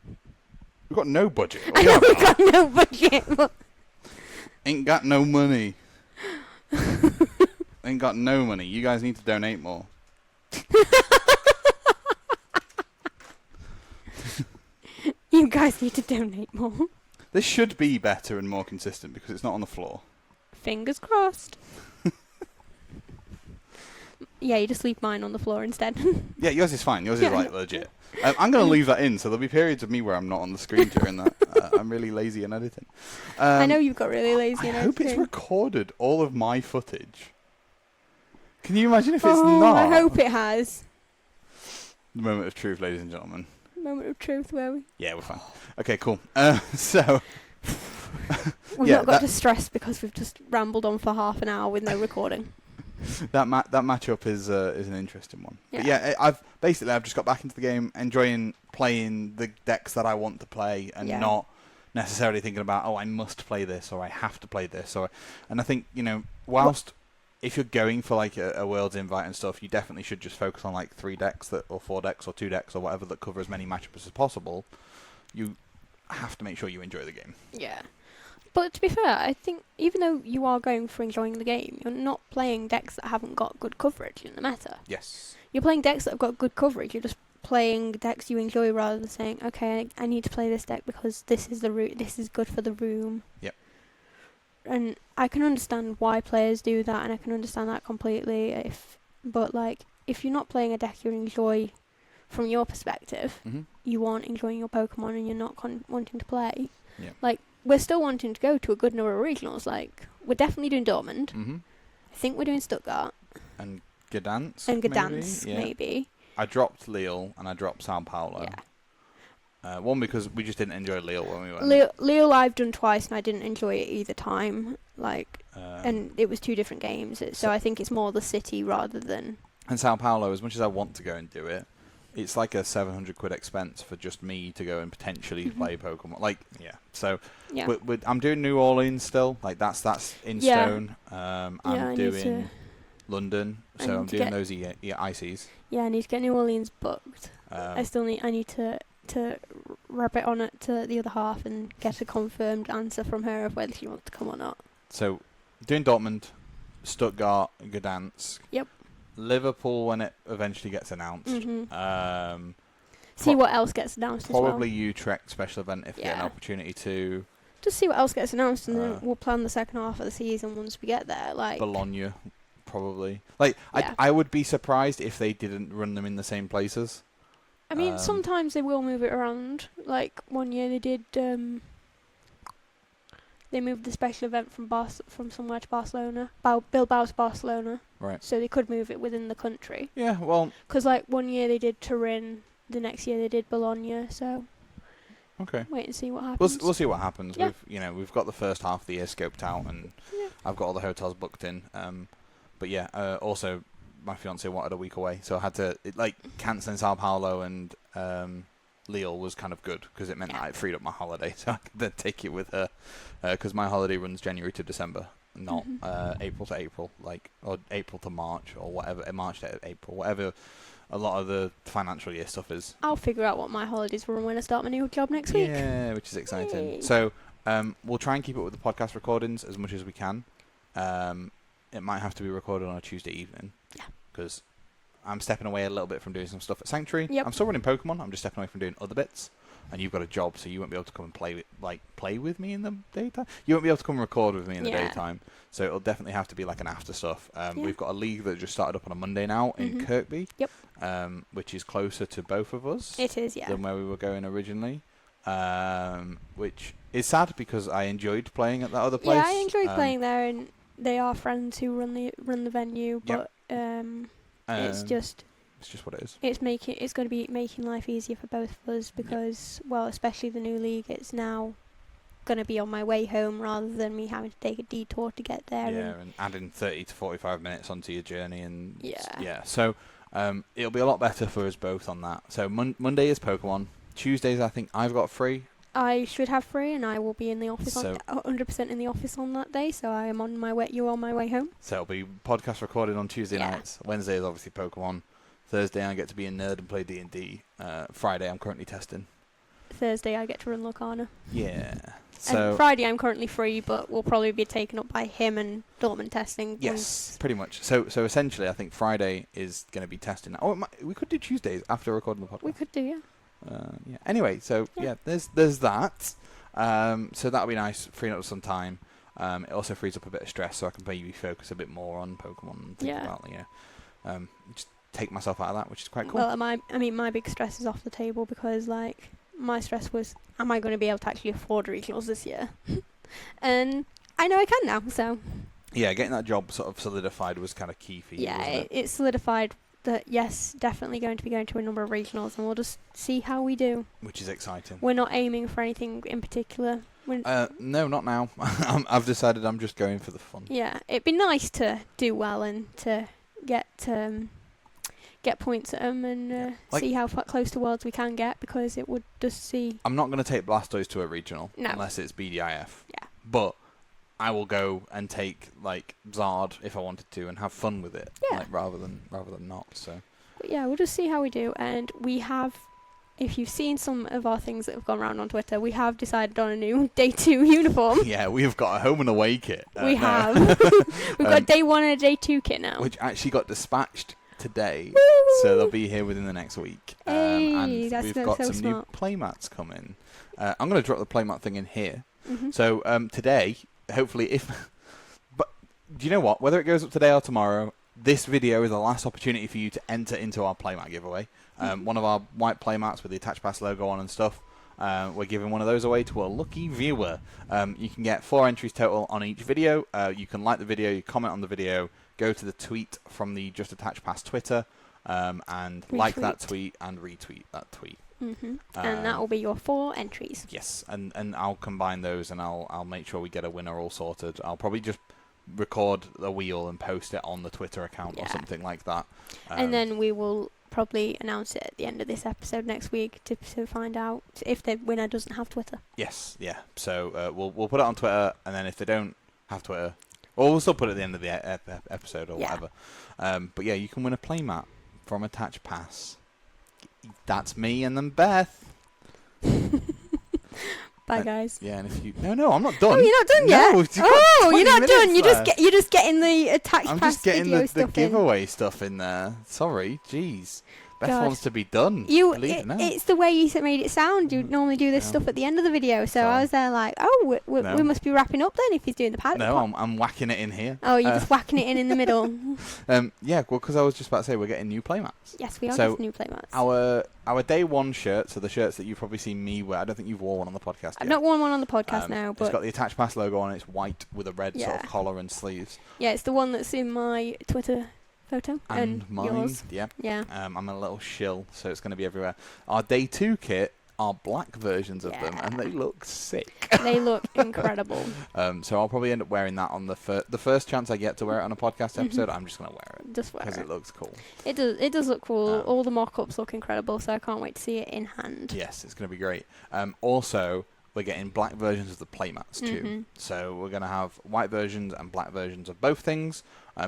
got no budget. I know we've got no budget, but... Ain't got no money. Ain't got no money. You guys need to donate more. You guys need to donate more. This should be better and more consistent because it's not on the floor. Fingers crossed. Yeah, you just leave mine on the floor instead. Yeah, yours is fine. Yours is like legit. I'm going to leave that in, so there'll be periods of me where I'm not on the screen during that. I'm really lazy in editing. I know you've got really lazy in editing. I hope it's recorded, all of my footage. Can you imagine if it's not? I hope it has. The moment of truth, ladies and gentlemen. Moment of truth, were we? Yeah, we're fine. Okay, cool. So... We've not got to stress because we've just rambled on for half an hour with no recording. That matchup is an interesting one. Yeah. But yeah, I've just got back into the game, enjoying playing the decks that I want to play, and not necessarily thinking about I must play this or I have to play this. And I think whilst if you're going for like a World's Invite and stuff, you definitely should just focus on like 3 decks or 4 decks or 2 decks or whatever that cover as many matchups as possible. You have to make sure you enjoy the game. Yeah. But to be fair, I think even though you are going for enjoying the game, you're not playing decks that haven't got good coverage in the meta. Yes. You're playing decks that have got good coverage. You're just playing decks you enjoy rather than saying, okay, I need to play this deck because this is this is good for the room. Yep. And I can understand why players do that, and I can understand that completely. But if you're not playing a deck you enjoy from your perspective, you aren't enjoying your Pokemon and you're not wanting to play. Yeah. Like, we're still wanting to go to a good number of regionals. Like, we're definitely doing Dortmund. I think we're doing Stuttgart. And Gdansk. And Gdansk, maybe. I dropped Lille and I dropped Sao Paulo. Yeah. One, because we just didn't enjoy Lille when we went. Lille I've done twice and I didn't enjoy it either time. And it was 2 different games. So I think it's more the city rather than... And Sao Paulo, as much as I want to go and do it, it's like a 700 quid expense for just me to go and potentially play Pokemon. So I'm doing New Orleans still. Like that's in stone. I'm doing London, so I'm doing those ICs. Yeah, I need to get New Orleans booked. I need to wrap it on it to the other half and get a confirmed answer from her of whether she wants to come or not. So doing Dortmund, Stuttgart, Gdansk. Yep. Liverpool when it eventually gets announced. See what else gets announced probably as well. Utrecht special event if we get an opportunity to. Just see what else gets announced and then we'll plan the second half of the season once we get there. Like Bologna, probably. I would be surprised if they didn't run them in the same places. I mean, sometimes they will move it around. Like one year they did... They moved the special event from somewhere to Barcelona. Bilbao to Barcelona. Right. So they could move it within the country. Yeah, well... Because, one year they did Turin, the next year they did Bologna, so... Okay. Wait and see what happens. We'll see what happens. Yeah. We've got the first half of the year scoped out, and I've got all the hotels booked in. But yeah, also, my fiancée wanted a week away, so I had to... cancelling Sao Paulo and... Lille was kind of good because it meant that I freed up my holiday, so I could then take it with her. Because my holiday runs January to December, not April to April, or April to March, or whatever, March to April, whatever a lot of the financial year stuff is. I'll figure out what my holidays run when I start my new job next week. Yeah, which is exciting. Yay. So we'll try and keep it with the podcast recordings as much as we can. It might have to be recorded on a Tuesday evening. Yeah. Because I'm stepping away a little bit from doing some stuff at Sanctuary. Yep. I'm still running Pokemon. I'm just stepping away from doing other bits. And you've got a job, so you won't be able to come and play with me in the daytime. You won't be able to come and record with me in the daytime. So it'll definitely have to be like an after stuff. We've got a league that just started up on a Monday now in Kirkby. Yep. Which is closer to both of us. It is, yeah. Than where we were going originally. Which is sad because I enjoyed playing at that other place. Yeah, I enjoyed playing there, and they are friends who run the venue. But it's just what it is. It's going to be making life easier for both of us because, especially the new league, it's now going to be on my way home rather than me having to take a detour to get there. Yeah, and adding 30 to 45 minutes onto your journey, and so it'll be a lot better for us both on that. So Monday is Pokemon. Tuesdays, I think I've got free. I should have free, and I will be in the office 100% in the office on that day. So I am on my way. You're on my way home. So it'll be podcast recorded on Tuesday nights. Wednesday is obviously Pokemon. Thursday, I get to be a nerd and play D&D. Friday, I'm currently testing. Thursday, I get to run Lorcana. Yeah. So And Friday, I'm currently free, but will probably be taken up by him and Dortmund testing. Yes, pretty much. So essentially, I think Friday is going to be testing. Oh, we could do Tuesdays after recording the podcast. We could do, yeah. Yeah. Anyway, so yeah, there's that. So that'll be nice, freeing up some time. It also frees up a bit of stress, so I can maybe focus a bit more on Pokemon and think about, just take myself out of that, which is quite cool. Well, my big stress is off the table because, like, my stress was, am I going to be able to actually afford regionals this year? And I know I can now, so. Yeah, getting that job sort of solidified was kind of key for you, wasn't it? It solidified that, yes, definitely going to be going to a number of regionals, and we'll just see how we do. Which is exciting. We're not aiming for anything in particular. No, not now. I've decided I'm just going for the fun. Yeah, it'd be nice to do well and to get points at them and see how close to worlds we can get, because it would just see. I'm not going to take Blastoise to a regional unless it's BDIF. Yeah. But I will go and take like Zard if I wanted to and have fun with it, rather than not. So. But yeah, we'll just see how we do, and we have. If you've seen some of our things that have gone around on Twitter, we have decided on a new Day 2 uniform. Yeah, we have got a home and away kit. We have. We've got Day 1 and a Day 2 kit now. Which actually got dispatched today. Woo! So they'll be here within the next week. Hey, and we've got so some smart. new playmats coming. I'm going to drop the playmat thing in here. Mm-hmm. So today, hopefully, but do you know what? Whether it goes up today or tomorrow, this video is the last opportunity for you to enter into our playmat giveaway. One of our white playmats with the Attach Pass logo on and stuff. We're giving one of those away to a lucky viewer. You can get 4 entries total on each video. You can like the video, you comment on the video, go to the tweet from the Just Attach Pass Twitter, and like that tweet and retweet that tweet. Mm-hmm. And that will be your 4 entries. Yes, and I'll combine those and I'll make sure we get a winner all sorted. I'll probably just record a wheel and post it on the Twitter account or something like that. And then we will probably announce it at the end of this episode next week to find out if the winner doesn't have Twitter. Yes, yeah. So we'll put it on Twitter, and then if they don't have Twitter, or we'll still put it at the end of the episode or whatever. But yeah, you can win a playmat from Attach Pass. That's me and then Beth. Bye, guys. Yeah, and if you no, I'm not done. Oh, you're not done yet. You're not done. You're just getting the Attach Pass. I'm just getting the giveaway in. stuff in there. Sorry, jeez. Beth God. wants to be done. It's the way you made it sound. You normally do this stuff at the end of the video, so I was there like, we must be wrapping up then if he's doing the pad. No, I'm whacking it in here. Oh, you're just whacking it in the middle. Yeah, well, because I was just about to say we're getting new playmats. Yes, we are getting new playmats. Our Day 1 shirt, so the shirts that you've probably seen me wear. I don't think you've worn one on the podcast yet. I've not worn one on the podcast now, but it's got the Attach Pass logo on it. It's white with a red sort of collar and sleeves. Yeah, it's the one that's in my Twitter photo and mine. Yours. Yeah. I'm a little shill, so it's going to be everywhere. Our Day 2 kit are black versions of them, and they look sick. They look incredible. So I'll probably end up wearing that on the first chance I get to wear it on a podcast episode. I'm just going to wear it. Just wear it. Because it looks cool. It does look cool. All the mock-ups look incredible, so I can't wait to see it in hand. Yes, it's going to be great. Also, we're getting black versions of the playmats too. So we're going to have white versions and black versions of both things,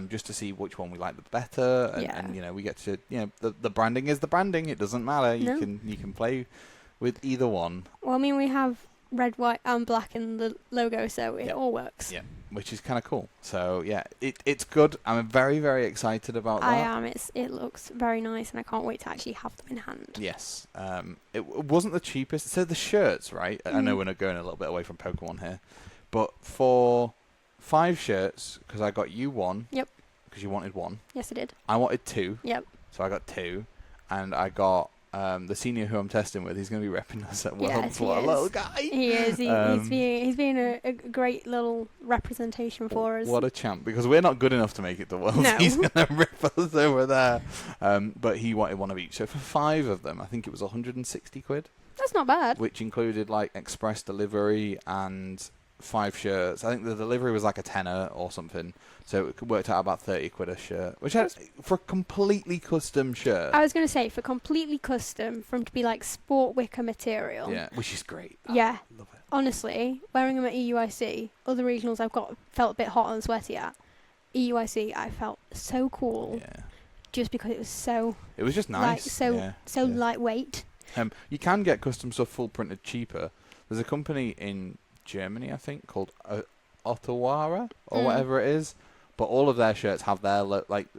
just to see which one we like the better. And we get to, the branding is the branding. It doesn't matter. You can play with either one. Well, I mean, we have red, white, and black in the logo, so it all works. Yeah, which is kind of cool. So yeah, it's good. I'm very, very excited about that. I am. It looks very nice, and I can't wait to actually have them in hand. Yes. It wasn't the cheapest. So the shirts, right? I know we're not going a little bit away from Pokemon here, but for 5 shirts, because I got you 1. Yep. Because you wanted 1. Yes, I did. I wanted 2. Yep. So I got 2, and I got the senior who I'm testing with. He's going to be repping us at Worlds. What a little guy! He is. He's being a great little representation for us. What a champ! Because we're not good enough to make it to Worlds. No. He's going to rip us over there. But he wanted 1 of each. So for 5 of them, I think it was 160 quid. That's not bad. Which included like express delivery and 5 shirts. I think the delivery was like a tenner or something. So it worked out about 30 quid a shirt, which for a completely custom shirt. I was going to say, for completely custom, for them to be like sport wicker material. Yeah, which is great. Yeah. Love it. Honestly, wearing them at EUIC, other regionals felt a bit hot and sweaty at. EUIC, I felt so cool. Yeah. just because it was so It was just nice. lightweight. You can get custom stuff full printed cheaper. There's a company in Germany, I think, called Ottawara or whatever it is. But all of their shirts have their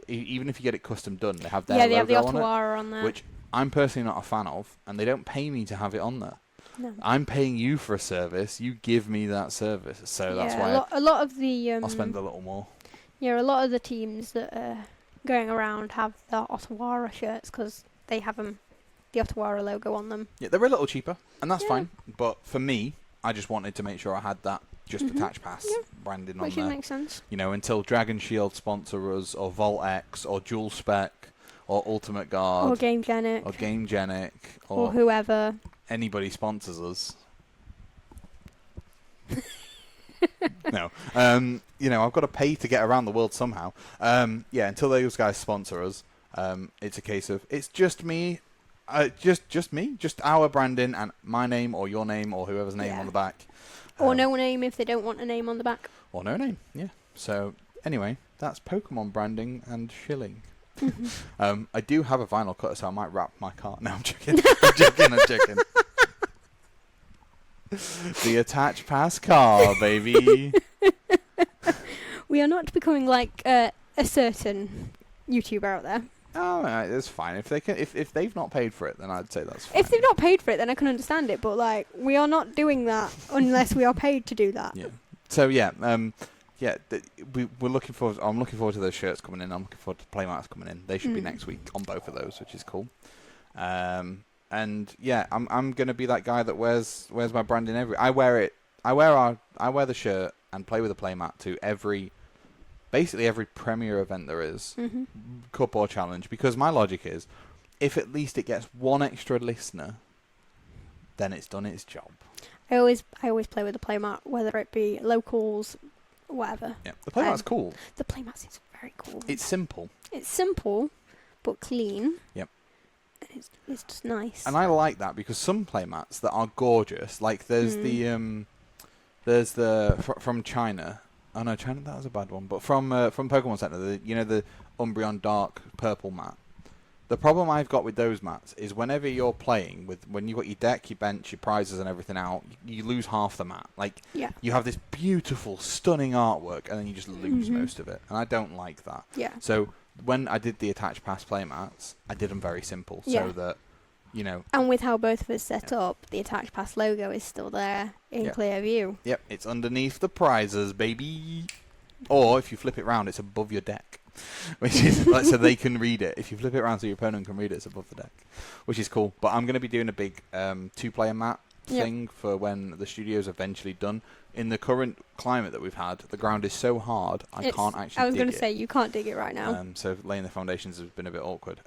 even if you get it custom done, they have their logo they have the on it, Ottawara on there, which I'm personally not a fan of, and they don't pay me to have it on there. No. I'm paying you for a service. You give me that service, so that's why a lot of the I'll spend a little more. Yeah, a lot of the teams that are going around have the Ottawara shirts because they have the Ottawara logo on them. Yeah, they're a little cheaper, and that's fine. But for me, I just wanted to make sure I had that attach pass branding on there. Which makes sense. You know, until Dragon Shield sponsor us, or Volt X, or Dual Spec, or Ultimate Guard, or Game Genic, or whoever. Anybody sponsors us. No. You know, I've got to pay to get around the world somehow. Until those guys sponsor us, it's a case of it's just me. Just me, just our branding and my name or your name or whoever's name on the back. Or no name if they don't want a name on the back. Or no name, yeah. So, anyway, that's Pokemon branding and shilling. I do have a vinyl cutter, so I might wrap my car. No, I'm joking. I'm joking. The attach pass car, baby. We are not becoming like a certain YouTuber out there. Oh, it's fine. If they can, if they've not paid for it, then I'd say that's fine. If they've not paid for it, then I can understand it. But like, we are not doing that unless we are paid to do that. Yeah. So we're looking forward. I'm looking forward to those shirts coming in. I'm looking forward to playmats coming in. They should be next week on both of those, which is cool. I'm gonna be that guy that wears my branding I wear the shirt and play with the playmat to basically every Premier event there is, Cup or Challenge, because my logic is, if at least it gets one extra listener, then it's done its job. I always play with the playmat, whether it be locals, whatever. Yeah, the playmat's cool. The playmat is very cool. It's simple. It's simple, but clean. Yep. It's just nice. And I like that because some playmats that are gorgeous, like there's from China. Oh no, China, that was a bad one. But from Pokemon Center, the Umbreon Dark purple mat. The problem I've got with those mats is whenever you're playing when you've got your deck, your bench, your prizes, and everything out, you lose half the mat. Like you have this beautiful, stunning artwork, and then you just lose most of it, and I don't like that. Yeah. So when I did the attach pass playmats, I did them very simple, so that And with how both of us set up, the attach pass logo is still there in clear view. Yep, it's underneath the prizes, baby. Or if you flip it round, it's above your deck, which is so they can read it. If you flip it around so your opponent can read it, it's above the deck, which is cool. But I'm going to be doing a big 2-player mat thing for when the studio's eventually done. In the current climate that we've had, the ground is so hard I can't actually. I was going to say you can't dig it right now. So laying the foundations has been a bit awkward.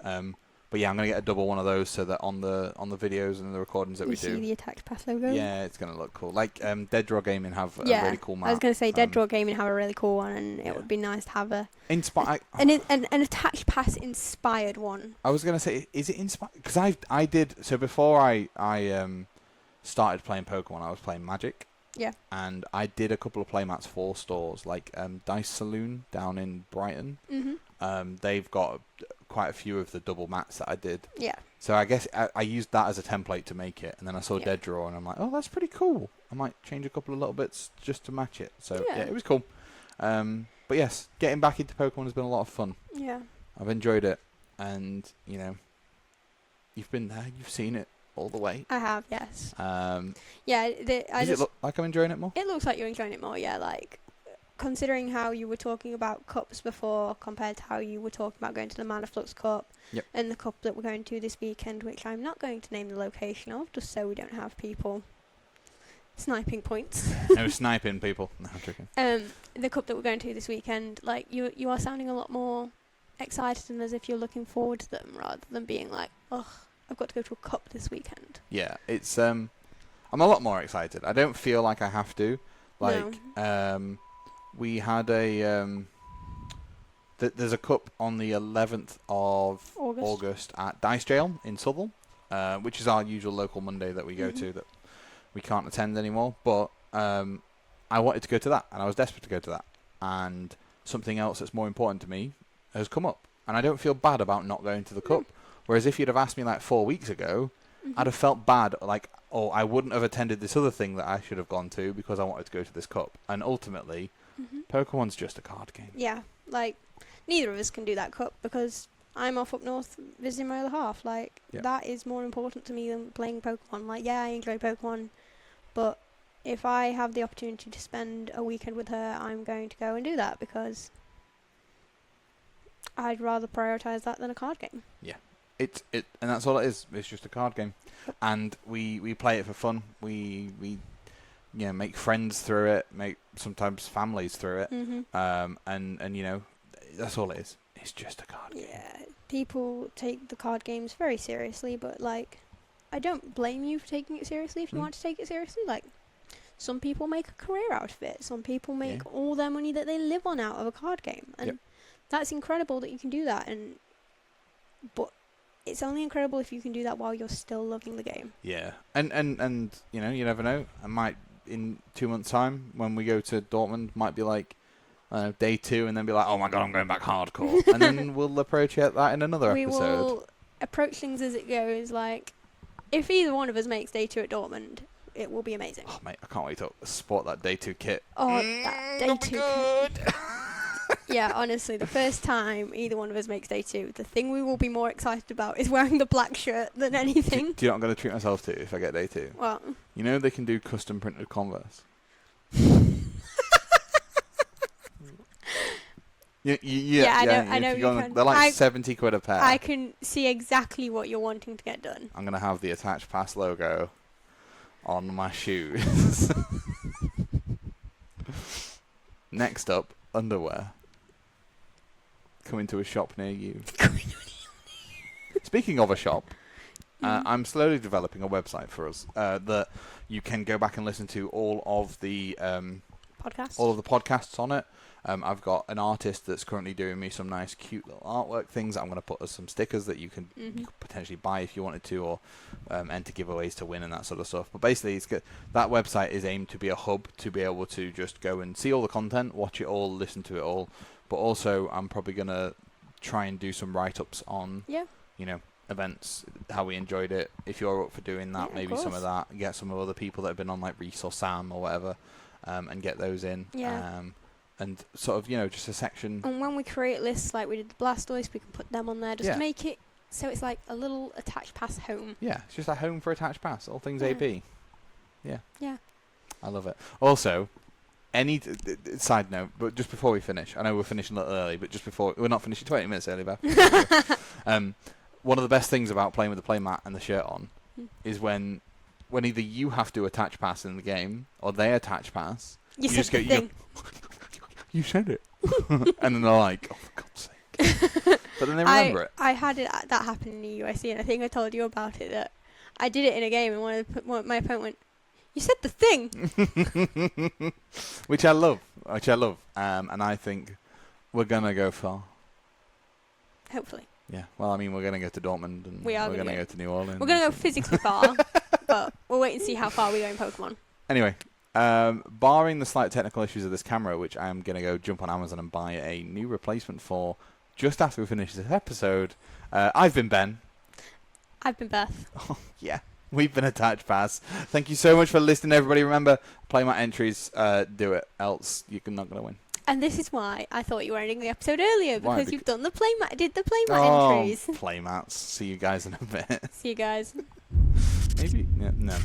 But yeah, I'm going to get a double one of those so that on the videos and the recordings that we do, see the attach pass logo. Yeah, it's going to look cool. Like Dead Draw Gaming have a really cool mat. I was going to say Dead Draw Gaming have a really cool one, and it would be nice to have an attach pass inspired one. I was going to say, is it inspired? Because I did so before I started playing Pokemon. I was playing Magic. Yeah. And I did a couple of playmats for stores like Dice Saloon down in Brighton. They've got quite a few of the double mats that I did. Yeah. So I guess I used that as a template to make it, and then I saw Dead Draw, and I'm like, oh, that's pretty cool. I might change a couple of little bits just to match it. So yeah, it was cool. But yes, getting back into Pokemon has been a lot of fun. Yeah. I've enjoyed it, and you've been there, you've seen it all the way. I have, yes. Does it look like I'm enjoying it more? It looks like you're enjoying it more, yeah. Like, considering how you were talking about cups before compared to how you were talking about going to the Mana Flux Cup and the cup that we're going to this weekend, which I'm not going to name the location of, just so we don't have people sniping points. No sniping, people. No, I'm joking. The cup that we're going to this weekend, like, you are sounding a lot more excited and as if you're looking forward to them rather than being like, ugh, I've got to go to a cup this weekend. Yeah, it's I'm a lot more excited. I don't feel like I have to. Like, we had there's a cup on the 11th of August at Dice Jail in Southall, which is our usual local Monday that we go to that we can't attend anymore. But I wanted to go to that, and I was desperate to go to that. And something else that's more important to me has come up. and I don't feel bad about not going to the Cup. Whereas if you'd have asked me like 4 weeks ago, I'd have felt bad, like, oh, I wouldn't have attended this other thing that I should have gone to because I wanted to go to this Cup. And ultimately, Pokemon's just a card game. Yeah, like, neither of us can do that Cup because I'm off up north visiting my other half. Like, that is more important to me than playing Pokemon. Like, yeah, I enjoy Pokemon, but if I have the opportunity to spend a weekend with her, I'm going to go and do that because I'd rather prioritise that than a card game. Yeah. And that's all it is. It's just a card game. And we play it for fun. We make friends through it, make sometimes families through it. And you know, that's all it is. It's just a card game. Yeah, people take the card games very seriously, but like, I don't blame you for taking it seriously if you want to take it seriously. Like, some people make a career out of it. Some people make all their money that they live on out of a card game, and that's incredible that you can do that. But it's only incredible if you can do that while you're still loving the game. Yeah, and you know, you never know. I might in 2 months' time when we go to Dortmund might be like day 2, and then be like, oh my god, I'm going back hardcore, and then we'll approach that in another episode. We will approach things as it goes. Like, if either one of us makes day 2 at Dortmund, it will be amazing. Oh mate, I can't wait to sport that day 2 kit. Oh, that day 2 kit. Yeah, honestly, the first time either one of us makes day 2, the thing we will be more excited about is wearing the black shirt than anything. Do you know what I'm going to treat myself to if I get day 2? What? You know they can do custom printed Converse. I know. They're like 70 quid a pair. I can see exactly what you're wanting to get done. I'm going to have the Attach Pass logo on my shoes. Next up, underwear. Coming to a shop near you. Speaking of a shop, I'm slowly developing a website for us that you can go back and listen to all of the podcasts on it. I've got an artist that's currently doing me some nice, cute little artwork things. I'm going to put as some stickers that you could potentially buy if you wanted to, or enter giveaways to win and that sort of stuff. But basically, that website is aimed to be a hub to be able to just go and see all the content, watch it all, listen to it all. But also, I'm probably going to try and do some write-ups on, you know, events, how we enjoyed it. If you're up for doing that, maybe some of that. Get some of other people that have been on, like Reese or Sam or whatever, and get those in. And sort of, you know, just a section. And when we create lists like we did the Blastoise, we can put them on there just to make it so it's like a little Attach Pass home. Yeah, it's just a home for Attach Pass. All things AB. Yeah. Yeah. I love it. Also, any side note, but just before we finish, I know we're finishing a little early, but just before, we're not finishing 20 minutes early, Beth. One of the best things about playing with the playmat and the shirt on is when either you have to Attach Pass in the game or they Attach Pass. You just go, you said it. And then they're like, oh, for God's sake. But then they remember it. I had that happen in the UIC, and I think I told you about it, that I did it in a game, and my opponent went, you said the thing. Which I love. And I think we're going to go far. Hopefully. Yeah. Well, I mean, we're going to go to Dortmund, and we're going to go to New Orleans. We're going to go physically far, but we'll wait and see how far we go in Pokemon. Anyway. Barring the slight technical issues of this camera, which I'm going to go jump on Amazon and buy a new replacement for just after we finish this episode, I've been Ben. I've been Beth. Oh, yeah. We've been Attach Pass. Thank you so much for listening, everybody. Remember, playmat entries, do it, else you're not going to win. And this is why I thought you were ending the episode earlier, because you've done the playmat entries. Playmats. See you guys in a bit. See you guys. Maybe, no.